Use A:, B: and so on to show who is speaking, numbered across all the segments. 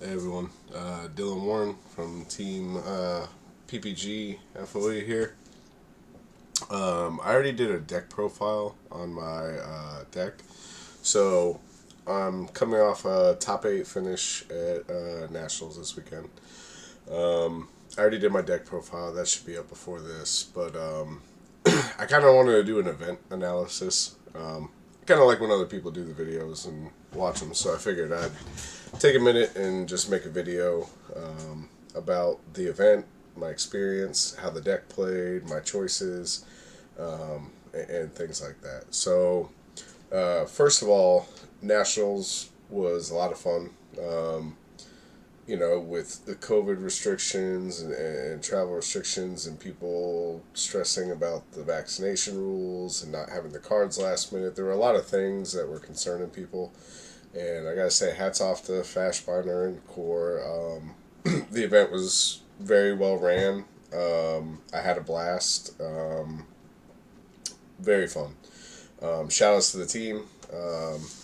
A: Hey everyone, Dillon Warren from Team PPG FOE here. I already did a deck profile on my deck, so I'm coming off a top 8 finish at Nationals this weekend. I already did my deck profile, that should be up before this, but I kind of wanted to do an event analysis. Kind of like when other people do the videos and watch them, so I figured I'd take a minute and just make a video about the event, my experience, how the deck played, my choices, and things like that. So, first of all, Nationals was a lot of fun. With the COVID restrictions and travel restrictions and people stressing about the vaccination rules and not having the cards last minute, there were a lot of things that were concerning people. And I gotta say, hats off to Fashbiner and Core. The event was very well ran. I had a blast. Very fun. Shout outs to the team.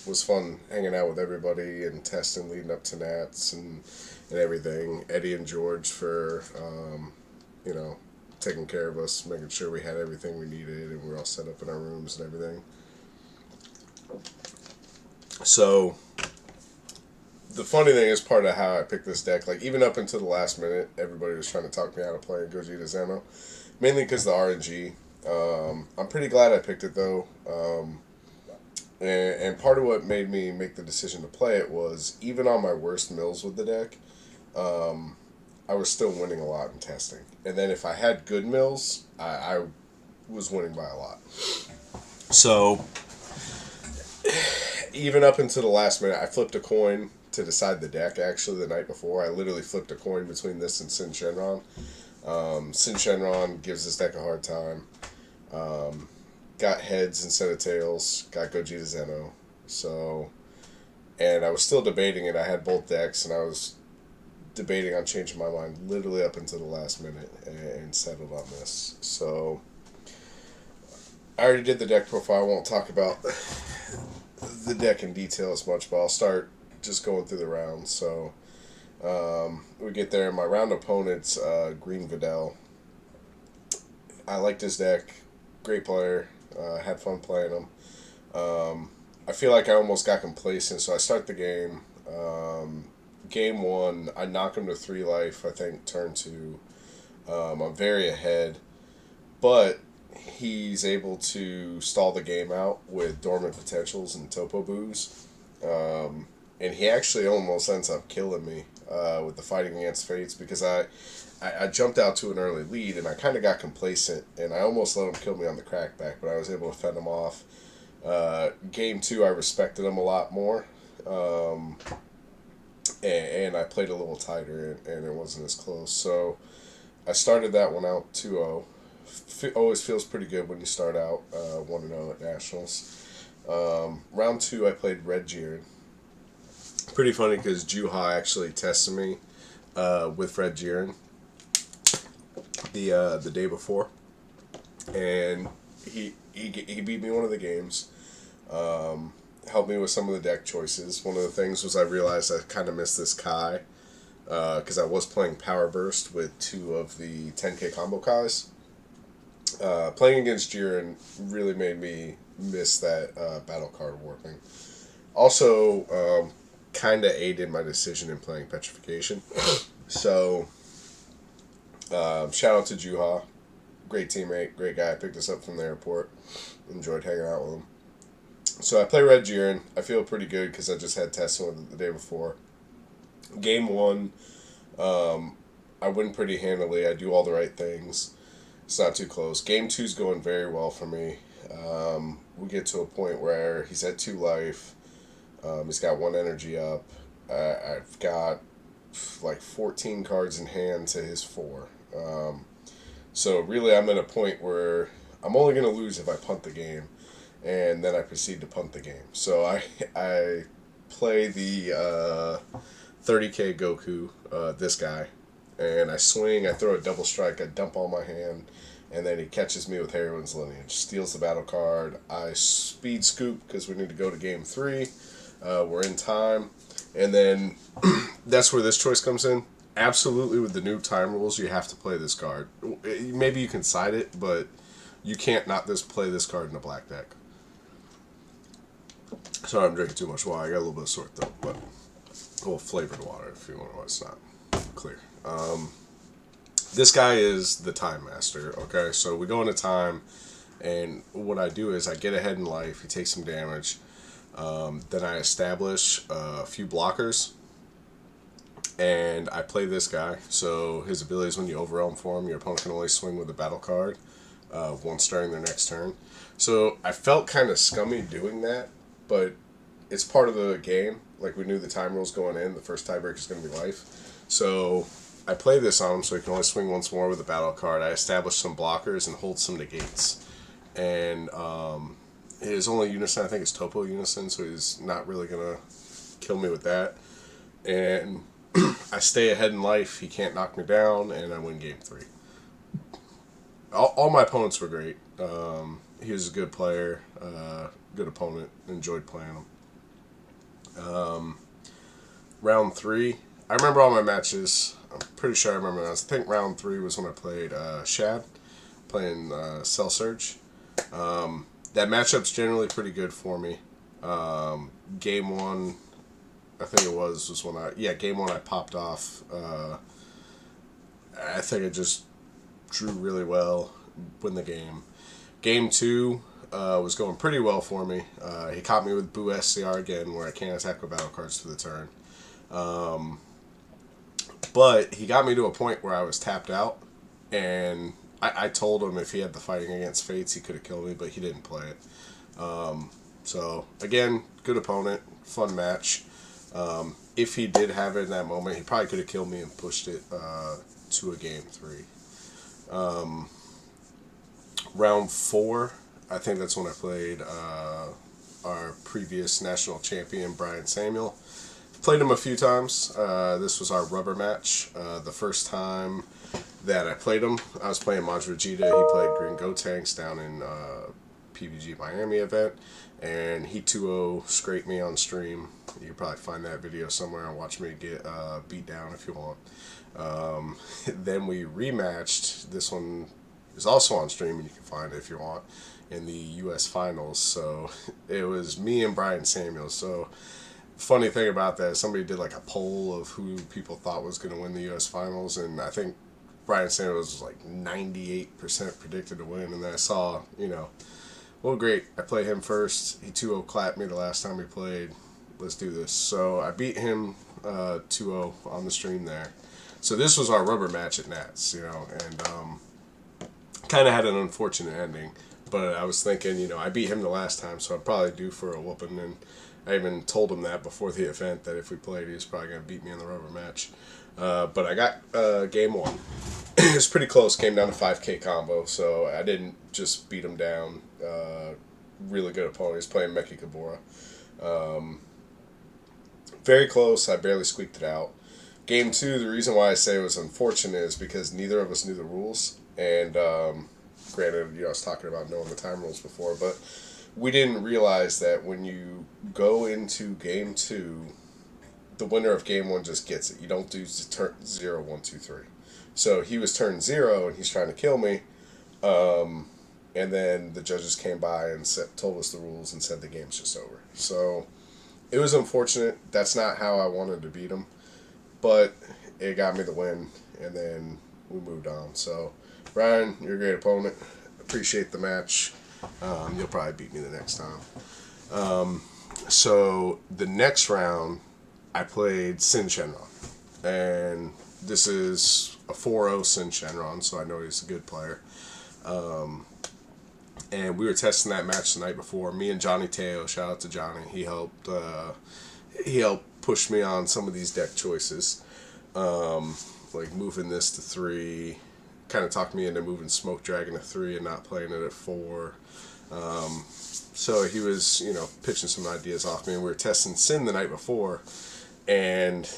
A: Was fun hanging out with everybody and testing leading up to Nats and everything. Eddie and George for you know taking care of us, making sure we had everything we needed and we were all set up in our rooms and everything. So the funny thing is part of how I picked this deck. Like even up until the last minute, everybody was trying to talk me out of playing Gogeta Zeno, mainly because the RNG. I'm pretty glad I picked it though. And part of what made me make the decision to play it was even on my worst mills with the deck, I was still winning a lot in testing. And then if I had good mills, I was winning by a lot. So even up until the last minute, I flipped a coin to decide the deck. Actually, the night before, I literally flipped a coin between this and Sin Shenron. Sin Shenron gives this deck a hard time. Got heads instead of tails. Got Gogeta Zeno. So, and I was still debating it. I had both decks, and I was debating on changing my mind literally up until the last minute and settled on this. So, I already did the deck profile. I won't talk about the deck in detail as much, but I'll start just going through the rounds. So, we get there. My round opponent's Green Vidal. I liked his deck. Great player. Had fun playing him. I feel like I almost got complacent, so I start the game. Game one, I knock him to 3 life, I think, turn 2. I'm very ahead, but he's able to stall the game out with Dormant Potentials and Topo Boos. And he actually almost ends up killing me with the Fighting Against Fates because I jumped out to an early lead and I kind of got complacent and I almost let him kill me on the crackback, but I was able to fend him off. Game 2, I respected him a lot more. And I played a little tighter and it wasn't as close. So I started that one out 2-0. Always feels pretty good when you start out 1-0 at Nationals. Round 2, I played Red Jiren. Pretty funny because Juha actually tested me with Red Jiren the day before, and he beat me one of the games. Helped me with some of the deck choices. One of the things was I realized I kind of missed this Kai because I was playing Power Burst with 2 of the 10k combo Kais. Playing against Jiren really made me miss that battle card warping. Also, kind of aided my decision in playing Petrification. So, shout out to Juha. Great teammate, great guy. Picked us up from the airport. Enjoyed hanging out with him. So I play Red Jiren. I feel pretty good because I just had testing with it the day before. Game 1, I win pretty handily. I do all the right things. It's not too close. Game 2's going very well for me. We get to a point where he's at 2 life. He's got 1 energy up. I've got like 14 cards in hand to his 4. So really I'm at a point where I'm only going to lose if I punt the game. And then I proceed to punt the game. So I play the 30k Goku, this guy. And I swing, I throw a double strike, I dump all my hand. And then he catches me with Heroine's Lineage. Steals the battle card. I speed scoop because we need to go to game 3. We're in time, and then that's where this choice comes in. Absolutely, with the new time rules, you have to play this card. Maybe you can side it, but you can't not play this card in a black deck. Sorry, I'm drinking too much water. I got a little bit of sore throat, but a little flavored water if you want to. It's not clear. This guy is the Time Master. Okay, so we go into time, and what I do is I get ahead in life. He takes some damage. Then I establish a few blockers, and I play this guy. So his ability is when you overwhelm for him, your opponent can only swing with a battle card once during their next turn. So I felt kind of scummy doing that, but it's part of the game. Like, we knew the time rules going in. The first tiebreaker is going to be life. So I play this on him so he can only swing once more with a battle card. I establish some blockers and hold some negates. And his only unison, I think, is Topo Unison, so he's not really going to kill me with that. And I stay ahead in life. He can't knock me down, and I win game 3. All my opponents were great. He was a good player, good opponent. Enjoyed playing him. Round 3, I remember all my matches. I'm pretty sure I remember those. I think round 3 was when I played Shad, playing Cell Surge. That matchup's generally pretty good for me. Game 1, I think it was when game 1 I popped off. I think I just drew really well, win the game. Game 2 was going pretty well for me. He caught me with Boo SCR again, where I can't attack with battle cards for the turn. But he got me to a point where I was tapped out, and I told him if he had the Fighting Against Fates, he could have killed me, but he didn't play it. So, again, good opponent, fun match. If he did have it in that moment, he probably could have killed me and pushed it to a game 3. Round 4, I think that's when I played our previous national champion, Brian Samuel. Played him a few times. This was our rubber match. The first time that I played him, I was playing Maj Vegeta. He played Green Gotenks down in PPG Miami event, and he 2-0 scraped me on stream. You can probably find that video somewhere and watch me get beat down if you want. Then we rematched. This one is also on stream, and you can find it if you want, in the U.S. Finals. So it was me and Brian Samuels. So funny thing about that, somebody did like a poll of who people thought was going to win the U.S. Finals, and I think Brian Samuels was like 98% predicted to win. And then I saw, well, great, I play him first. He 2-0 clapped me the last time we played. Let's do this. So I beat him 2-0 on the stream there. So this was our rubber match at Nats, and kind of had an unfortunate ending. But I was thinking, I beat him the last time, so I'd probably due for a whooping. And I even told him that before the event, that if we played, he was probably going to beat me in the rubber match. But I got game 1. It was pretty close. Came down to 5K combo, so I didn't just beat him down. Really good opponent. He's playing Meki Kabura. Very close. I barely squeaked it out. Game 2, the reason why I say it was unfortunate is because neither of us knew the rules. And granted, I was talking about knowing the time rules before, but we didn't realize that when you go into Game 2, the winner of Game 1 just gets it. You don't do turn 0, 1, 2, 3. So he was turn 0, and he's trying to kill me. And then the judges came by and told us the rules and said the game's just over. So it was unfortunate. That's not how I wanted to beat him. But it got me the win, and then we moved on. So, Brian, you're a great opponent. Appreciate the match. You'll probably beat me the next time. So the next round, I played Sin Shenron. And this is a 4-0 Sin Shenron, so I know he's a good player. And we were testing that match the night before. Me and Johnny Teo, shout out to Johnny. He helped push me on some of these deck choices. Like moving this to 3. Kind of talked me into moving Smoke Dragon to 3 and not playing it at 4. So he was, pitching some ideas off me. And we were testing Sin the night before. And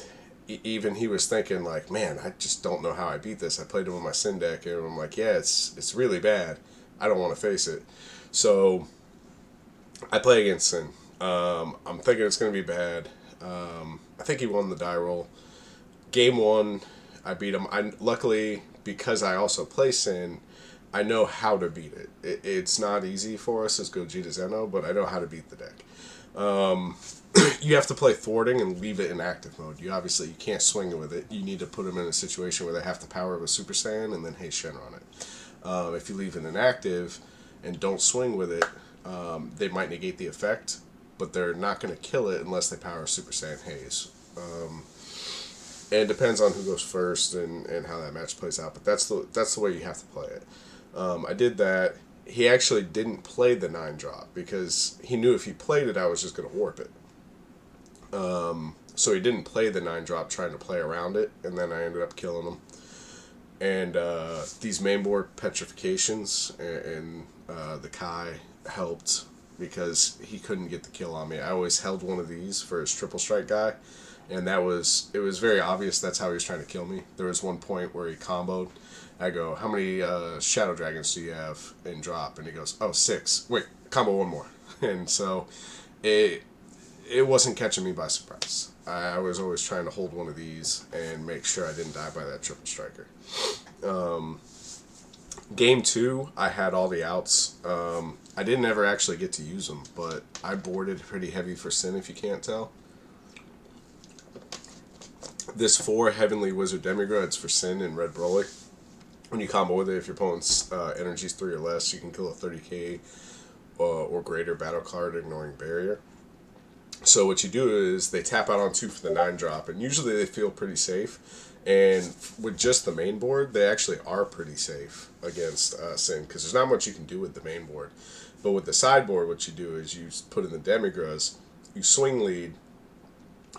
A: even he was thinking, like, man, I just don't know how I beat this. I played him with my Sin deck, and I'm like, yeah, it's really bad. I don't want to face it. So I play against Sin. I'm thinking it's going to be bad. I think he won the die roll. Game one, I beat him. Luckily, because I also play Sin, I know how to beat it. It's not easy for us as Gogeta Zeno, but I know how to beat the deck. You have to play thwarting and leave it in active mode. You can't swing it with it. You need to put them in a situation where they have the power of a Super Saiyan and then Haze Shenron it. If you leave it inactive and don't swing with it, they might negate the effect, but they're not going to kill it unless they power Super Saiyan Haze. And it depends on who goes first and how that match plays out, but that's the way you have to play it. I did that. He actually didn't play the 9-drop because he knew if he played it, I was just going to warp it. So he didn't play the 9-drop trying to play around it, and then I ended up killing him. And these mainboard petrifications and the Kai helped because he couldn't get the kill on me. I always held one of these for his triple strike guy, and it was very obvious that's how he was trying to kill me. There was one point where he comboed. I go, how many Shadow Dragons do you have in drop? And he goes, oh, 6. Wait, combo one more. And so it wasn't catching me by surprise. I was always trying to hold one of these and make sure I didn't die by that triple striker. Game 2, I had all the outs. I didn't ever actually get to use them, but I boarded pretty heavy for Sin, if you can't tell. This 4 Heavenly Wizard Demigra, for Sin and Red Broly. When you combo with it, if your opponent's energy is 3 or less, you can kill a 30k or greater battle card ignoring barrier. So what you do is they tap out on 2 for the 9-drop, and usually they feel pretty safe. And with just the main board, they actually are pretty safe against Sin, because there's not much you can do with the main board. But with the sideboard, what you do is you put in the Demigras, you swing lead.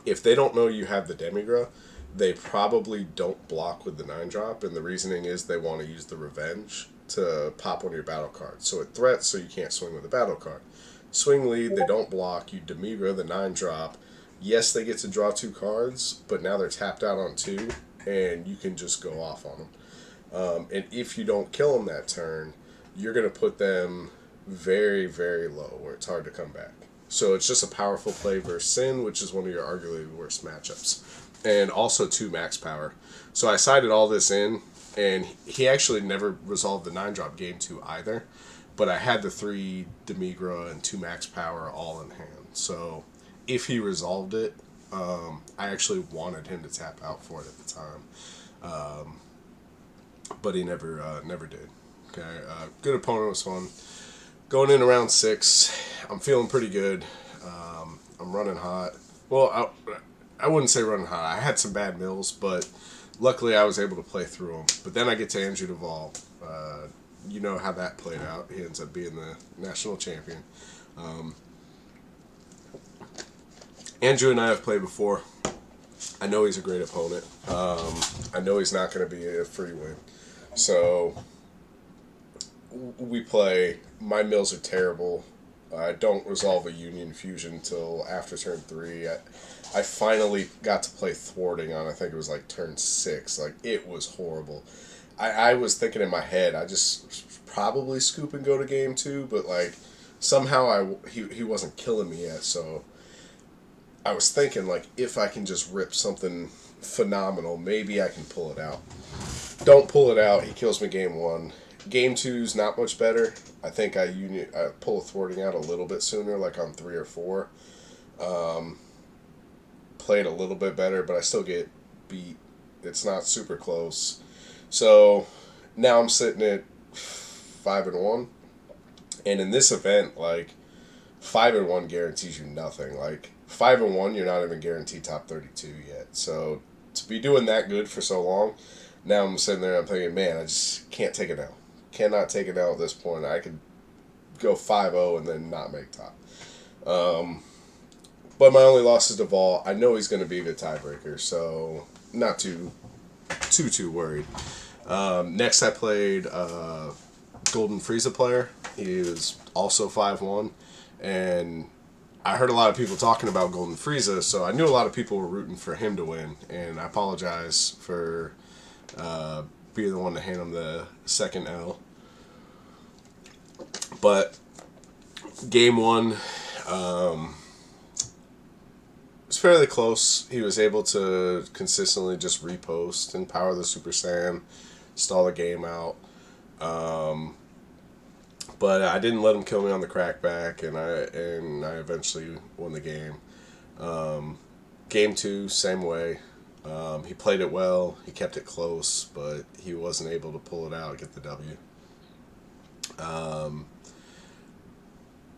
A: If they don't know you have the Demigra, they probably don't block with the 9-drop, and the reasoning is they want to use the Revenge to pop one of your battle cards. So it threats, so you can't swing with a battle card. Swing lead, they don't block, you Demigra the 9-drop. Yes, they get to draw 2 cards, but now they're tapped out on 2, and you can just go off on them. And if you don't kill them that turn, you're going to put them very, very low, where it's hard to come back. So it's just a powerful play versus Sin, which is one of your arguably worst matchups. And also 2 max power. So I sided all this in, and he actually never resolved the 9-drop game 2 either. But I had the 3 Demigra and 2 max power all in hand. So if he resolved it, I actually wanted him to tap out for it at the time. But he never did. Okay, good opponent, was fun. Going in around 6, I'm feeling pretty good. I'm running hot. Well, I wouldn't say running hot. I had some bad mills, but luckily I was able to play through them. But then I get to Andrew Duvall. You know how that played out. He ends up being the national champion. Andrew and I have played before. I know he's a great opponent. I know he's not going to be a free win. So we play. My mills are terrible. I don't resolve a Union Fusion until after turn 3. I finally got to play thwarting on, I think it was like turn 6. Like, it was horrible. I was thinking in my head, I just probably scoop and go to game 2, but like somehow he wasn't killing me yet, so I was thinking, like, if I can just rip something phenomenal, maybe I can pull it out. Don't pull it out, he kills me game 1. Game 2's not much better. I think I pull a thwarting out a little bit sooner, like on 3 or 4. Played a little bit better, but I still get beat. It's not super close. So now I'm sitting at 5-1. And in this event, like, 5-1 guarantees you nothing. Like, 5-1, you're not even guaranteed top 32 yet. So to be doing that good for so long, now I'm sitting there and I'm thinking, man, I just can't take it out. Cannot take it out at this point. I could go 5-0 and then not make top. But my only loss is Duvall. I know he's going to be the tiebreaker, so not too worried. Next I played Golden Frieza player. He was also 5-1, and I heard a lot of people talking about Golden Frieza, so I knew a lot of people were rooting for him to win, and I apologize for being the one to hand him the second L. But game 1, fairly close. He was able to consistently just repost and power the Super Saiyan, stall the game out. Um, but I didn't let him kill me on the crackback, and I eventually won the game. Game two, same way. He played it well. He kept it close, but he wasn't able to pull it out and get the W.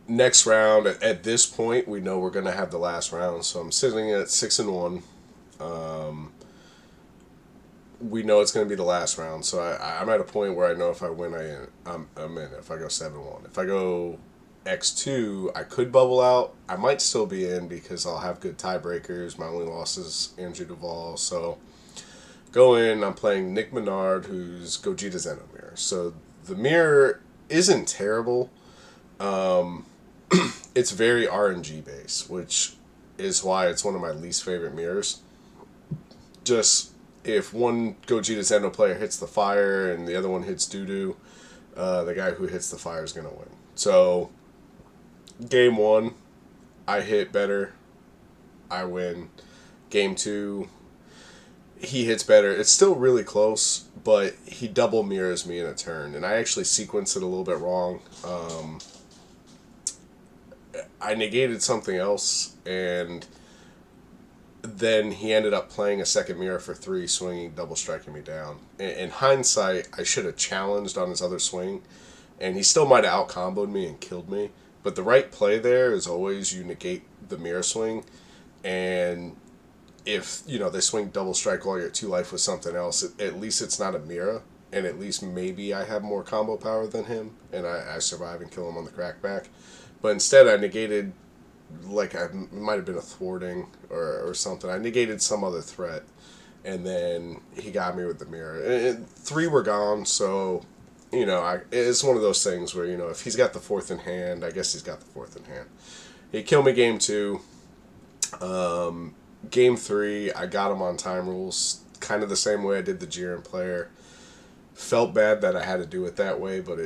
A: Next round, at this point, we know we're going to have the last round, so I'm sitting at 6-1. We know it's going to be the last round, so I'm at a point where I know if I win, I'm in. If I go 7-1, if I go X2, I could bubble out. I might still be in because I'll have good tiebreakers. My only loss is Andrew Duvall, so go in. I'm playing Nick Menard, who's Gogeta Zeno mirror. So the mirror isn't terrible. It's very RNG based, which is why it's one of my least favorite mirrors. Just if one Gogeta Zeno player hits the fire and the other one hits doo-doo, the guy who hits the fire is going to win. So, game one, I hit better, I win. Game two, he hits better. It's still really close, but he double mirrors me in a turn. And I actually sequenced it a little bit wrong. I negated something else, and then he ended up playing a second mirror for 3, swinging, double striking me down. In hindsight, I should have challenged on his other swing, and he still might have out-comboed me and killed me. But the right play there is always you negate the mirror swing, and if, they swing double strike while you're at 2 life with something else, at least it's not a mirror, and at least maybe I have more combo power than him, and I survive and kill him on the crackback. But instead, I negated, it might have been a thwarting or something. I negated some other threat, and then he got me with the mirror. And 3 were gone, so, it's one of those things where, if he's got the 4th in hand, I guess he's got the 4th in hand. He killed me game 2. Game 3, I got him on time rules, kind of the same way I did the Jiren player. Felt bad that I had to do it that way, but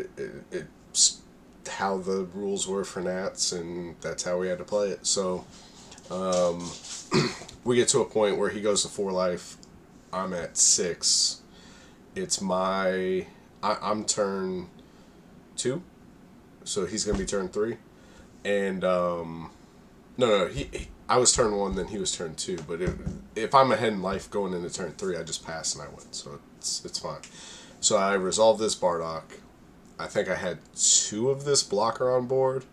A: it's how the rules were for Nats, and that's how we had to play it. So we get to a point where he goes to 4 life. I'm at 6. It's I'm turn 2, so he's gonna be turn 3. And no, I was turn 1, then he was turn 2. But if I'm ahead in life going into turn 3, I just pass and I win, so it's fine. So I resolved this Bardock. I think I had 2 of this blocker on board,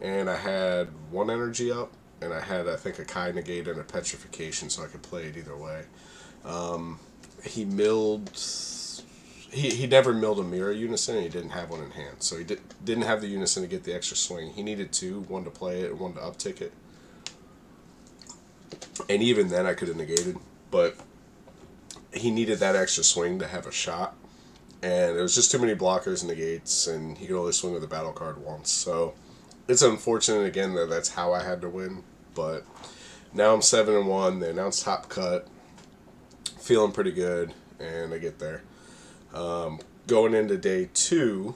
A: and I had 1 energy up, and I had, I think, a Kai Negate and a Petrification, so I could play it either way. He milled... He never milled a mirror unison, and he didn't have one in hand, so he didn't have the unison to get the extra swing. He needed 2, 1 to play it and 1 to uptick it. And even then, I could have negated, but he needed that extra swing to have a shot. And there was just too many blockers and negates, and he could only swing with a battle card once. So it's unfortunate, again, that's how I had to win. But now I'm 7-1. They announced top cut. Feeling pretty good, and I get there. Going into day 2,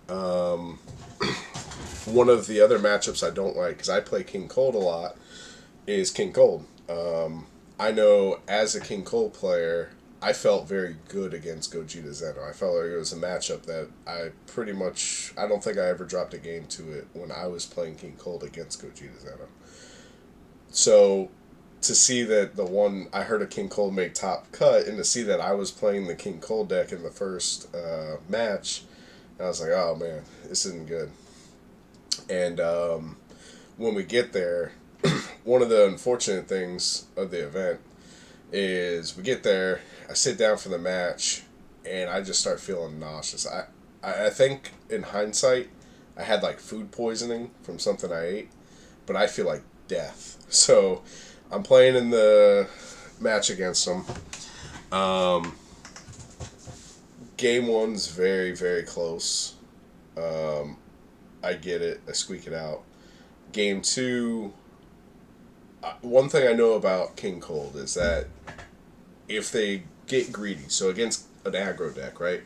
A: one of the other matchups I don't like, because I play King Cold a lot, is King Cold. I know as a King Cold player, I felt very good against Gogeta Zeno. I felt like it was a matchup that I don't think I ever dropped a game to it when I was playing King Cold against Gogeta Zeno. So, to see that I heard a King Cold make top cut, and to see that I was playing the King Cold deck in the first match, I was like, oh man, this isn't good. And when we get there, one of the unfortunate things of the event is we get there, I sit down for the match, and I just start feeling nauseous. I think, in hindsight, I had, food poisoning from something I ate, but I feel like death. So, I'm playing in the match against him. Game 1's very, very close. I get it. I squeak it out. Game 2... one thing I know about King Cold is that if they get greedy, so against an aggro deck, right?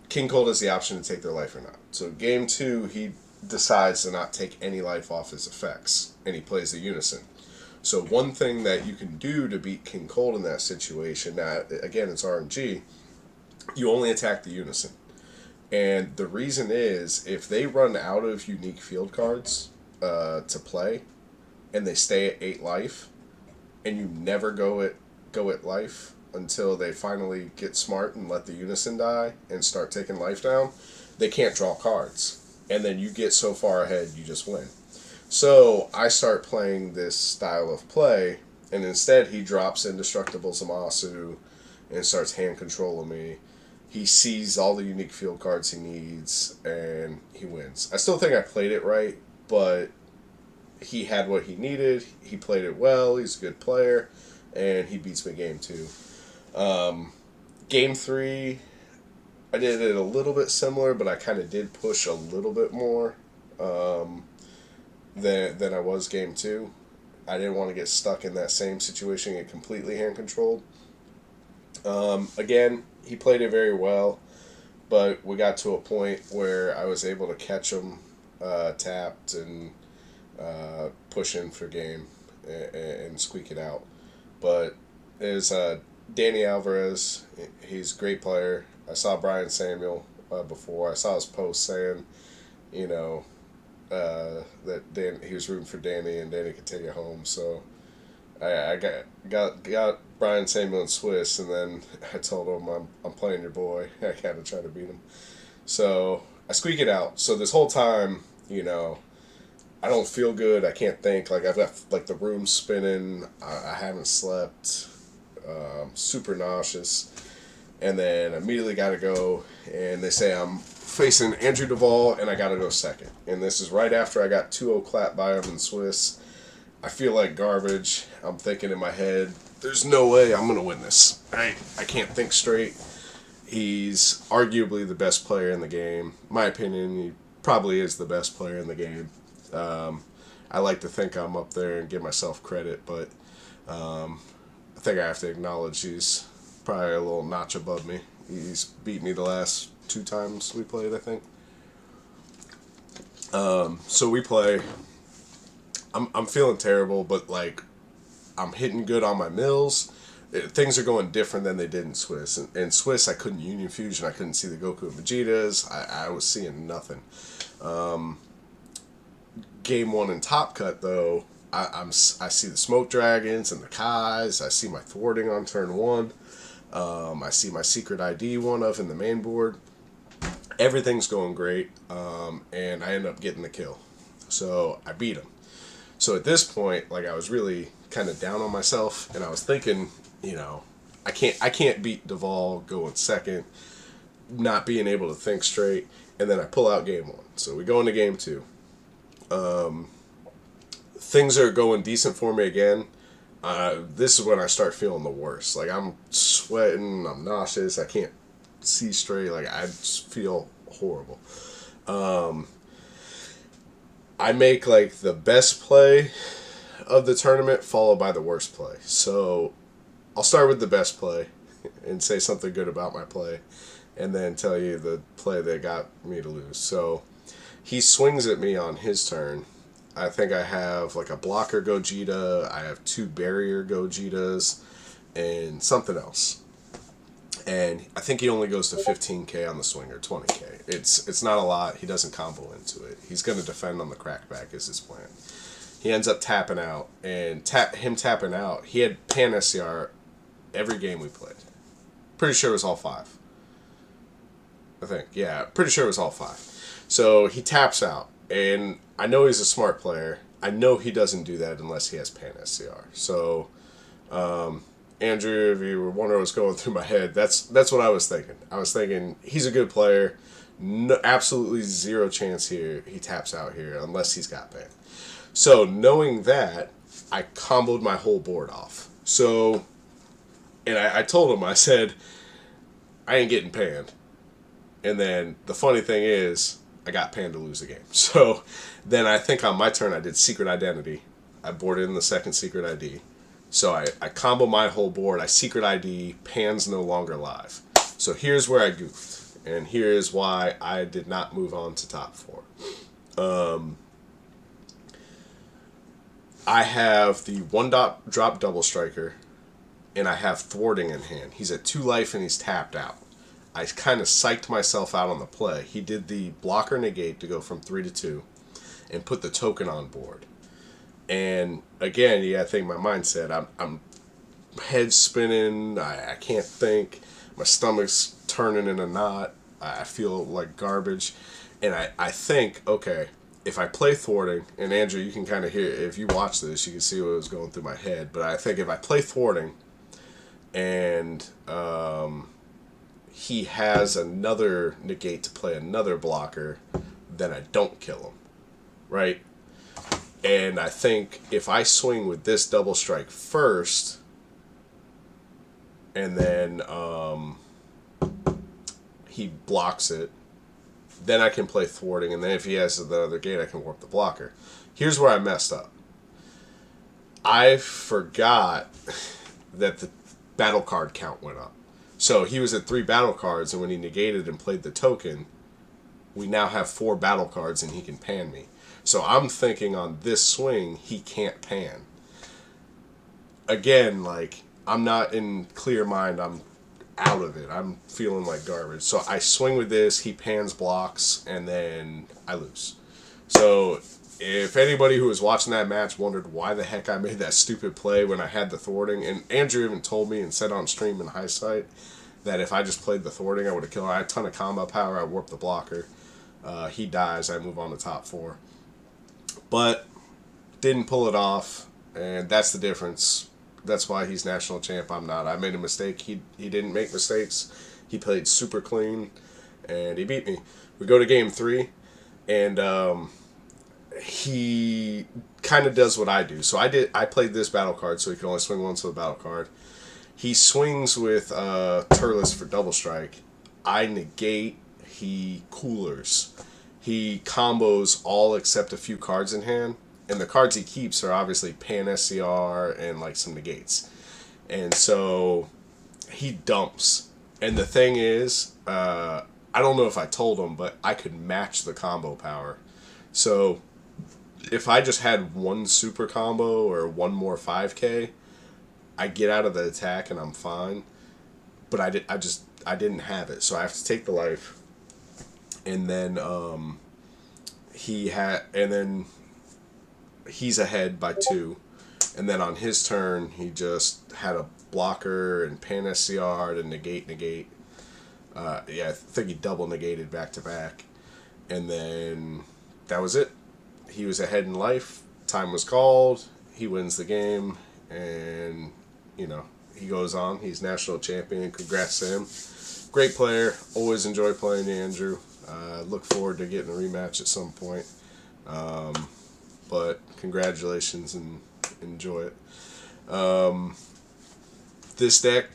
A: King Cold has the option to take their life or not. So game 2, he decides to not take any life off his effects, and he plays the unison. So one thing that you can do to beat King Cold in that situation, now again it's RNG, you only attack the unison. And the reason is if they run out of unique field cards to play and they stay at 8 life and you never go at life until they finally get smart and let the unison die and start taking life down, they can't draw cards. And then you get so far ahead you just win. So I start playing this style of play, and instead he drops Indestructible Zamasu and starts hand controlling me. He sees all the unique field cards he needs, and he wins. I still think I played it right, but he had what he needed. He played it well. He's a good player, and he beats me game 2. Game 3, I did it a little bit similar, but I kind of did push a little bit more than I was game 2. I didn't want to get stuck in that same situation and get completely hand controlled. Again, he played it very well, but we got to a point where I was able to catch him tapped and push in for game and squeak it out. But there's Danny Alvarez. He's a great player. I saw Brian Samuel before. I saw his post saying, that he was rooting for Danny and Danny could take it home. So I got Brian Samuel in Swiss, and then I told him I'm playing your boy. I gotta try to beat him. So I squeak it out. So this whole time, I don't feel good. I can't think. Like I've got the room spinning. I haven't slept. Super nauseous. And then immediately got to go, and they say I'm facing Andrew Duvall, and I got to go second. And this is right after I got 2-0 clap by him in Swiss. I feel like garbage. I'm thinking in my head, there's no way I'm going to win this. I can't think straight. He's arguably the best player in the game. In my opinion, he probably is the best player in the game. I like to think I'm up there and give myself credit, but I think I have to acknowledge he's probably a little notch above me. He's beat me the last 2 times we played, I think. So we play. I'm feeling terrible, but I'm hitting good on my mills. Things are going different than they did in Swiss. In Swiss, I couldn't Union Fusion. I couldn't see the Goku and Vegetas. I was seeing nothing. Game 1 in Top Cut, though, I see the Smoke Dragons and the Kais. I see my thwarting on turn 1. I see my secret ID one of in the main board. Everything's going great, and I end up getting the kill. So I beat him. So at this point, I was really kind of down on myself, and I was thinking, I can't beat Duvall going second, not being able to think straight, and then I pull out game 1. So we go into game 2. Things are going decent for me again. This is when I start feeling the worst. I'm sweating, I'm nauseous, I can't see straight, I just feel horrible. I make the best play of the tournament followed by the worst play. So I'll start with the best play and say something good about my play, and then tell you the play that got me to lose. So he swings at me on his turn. I think I have a blocker Gogeta, I have 2 barrier Gogetas, and something else. And I think he only goes to 15k on the swing, or 20k. It's not a lot. He doesn't combo into it. He's going to defend on the crackback is his plan. He ends up tapping out, and tapping out, he had Pan SCR every game we played. Pretty sure it was all 5. I think. Yeah, pretty sure it was all 5. So he taps out, and I know he's a smart player. I know he doesn't do that unless he has Pan SCR. So, Andrew, if you were wondering what's going through my head, that's what I was thinking. I was thinking, he's a good player. No, absolutely zero chance here he taps out here unless he's got Pan. So, knowing that, I comboed my whole board off. So, and I told him, I said, I ain't getting panned. And then the funny thing is, I got panned to lose the game. So then I think on my turn I did Secret Identity. I boarded in the second Secret ID. So I combo my whole board. I Secret ID, Pan's no longer live. So here's where I goofed. And here's why I did not move on to top 4. I have the one dot drop double striker, and I have thwarting in hand. He's at 2 life and he's tapped out. I kind of psyched myself out on the play. He did the blocker negate to go from 3 to 2 and put the token on board. And again, you gotta think my mindset. I'm head spinning. I can't think. My stomach's turning in a knot. I feel like garbage. And I think, okay, if I play thwarting, and Andrew, you can kind of hear, if you watch this, you can see what was going through my head. But I think if I play thwarting and he has another negate to play another blocker, then I don't kill him, right? And I think if I swing with this double strike first, and then he blocks it, then I can play thwarting, and then if he has the other gate, I can warp the blocker. Here's where I messed up. I forgot that the battle card count went up. So he was at 3 battle cards, and when he negated and played the token, we now have 4 battle cards, and he can pan me. So I'm thinking on this swing, he can't pan. Again, like, I'm not in clear mind. I'm out of it. I'm feeling like garbage. So I swing with this, he pans blocks, and then I lose. So if anybody who was watching that match wondered why the heck I made that stupid play when I had the thwarting, and Andrew even told me and said on stream in hindsight that if I just played the thwarting, I would have killed him. I had a ton of combo power. I warped the blocker. He dies. I move on to top 4. But didn't pull it off, and that's the difference. That's why he's national champ. I'm not. I made a mistake. He didn't make mistakes. He played super clean, and he beat me. We go to game 3, and he kind of does what I do. So I played this battle card, so he can only swing once with a battle card. He swings with Turles for double strike. I negate. He coolers. He combos all except a few cards in hand. And the cards he keeps are obviously Pan SCR and like some negates. And so he dumps. And the thing is, I don't know if I told him, but I could match the combo power. So if I just had one super combo or one more 5k, I get out of the attack and I'm fine. But I didn't have it. So I have to take the life. And then he's ahead by 2, and then on his turn he just had a blocker and pan SCR to negate. I think he double negated back to back, and then that was it. He was ahead in life. Time was called. He wins the game, and he goes on. He's national champion. Congrats to him. Great player. Always enjoy playing Andrew. Look forward to getting a rematch at some point. But congratulations and enjoy it. This deck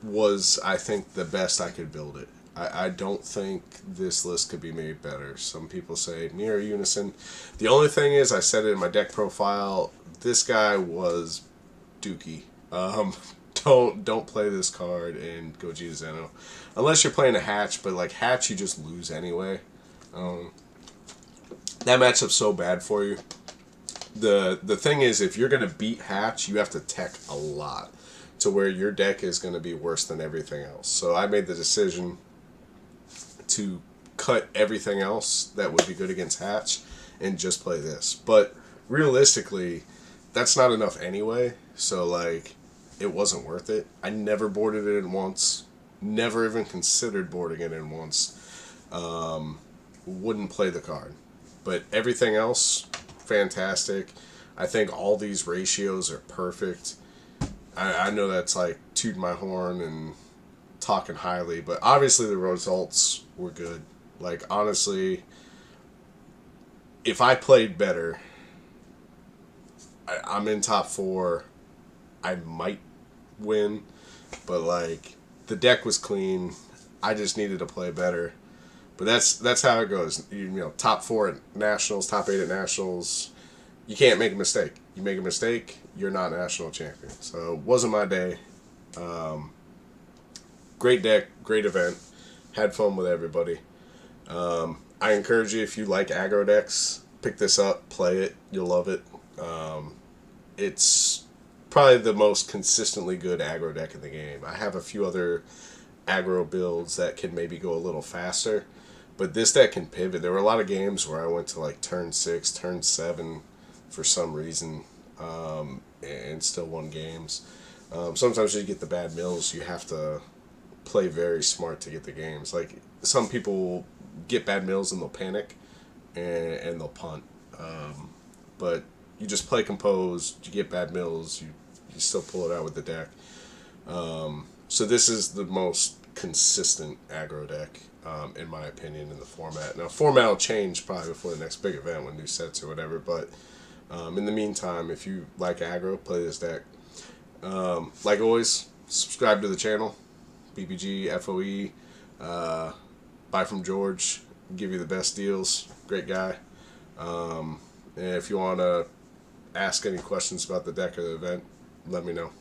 A: was, I think, the best I could build it. I don't think this list could be made better. Some people say near unison. The only thing is, I said it in my deck profile, this guy was dookie. Don't play this card in Gogeta Zeno. Unless you're playing a hatch, but like hatch you just lose anyway. That matchup's so bad for you. The thing is, if you're going to beat hatch, you have to tech a lot to where your deck is going to be worse than everything else. So I made the decision to cut everything else that would be good against hatch and just play this. But realistically, that's not enough anyway. So like, it wasn't worth it. I never boarded it in once. Never even considered boarding it in once. Wouldn't play the card. But everything else, fantastic. I think all these ratios are perfect. I know that's like tooting my horn and talking highly, but obviously the results were good. Like, honestly, if I played better, I'm in top 4. I might win, but like, the deck was clean. I just needed to play better. But that's how it goes. Top 4 at nationals, top 8 at nationals. You can't make a mistake. You make a mistake, you're not national champion. So it wasn't my day. Great deck, great event. Had fun with everybody. I encourage you, if you like aggro decks, pick this up, play it. You'll love it. it's probably the most consistently good aggro deck in the game. I have a few other aggro builds that can maybe go a little faster, but this deck can pivot. There were a lot of games where I went to like turn 6, turn 7 for some reason, and still won games. Sometimes you get the bad mills, you have to play very smart to get the games. Like, some people get bad mills and they'll panic and they'll punt. But you just play composed, you get bad mills, you still pull it out with the deck. So this is the most consistent aggro deck, in my opinion, in the format. Now, format will change probably before the next big event with new sets or whatever, but in the meantime, if you like aggro, play this deck. Like always, subscribe to the channel, PPG, FOE, buy from George, give you the best deals, great guy. And if you want to ask any questions about the deck or the event, let me know.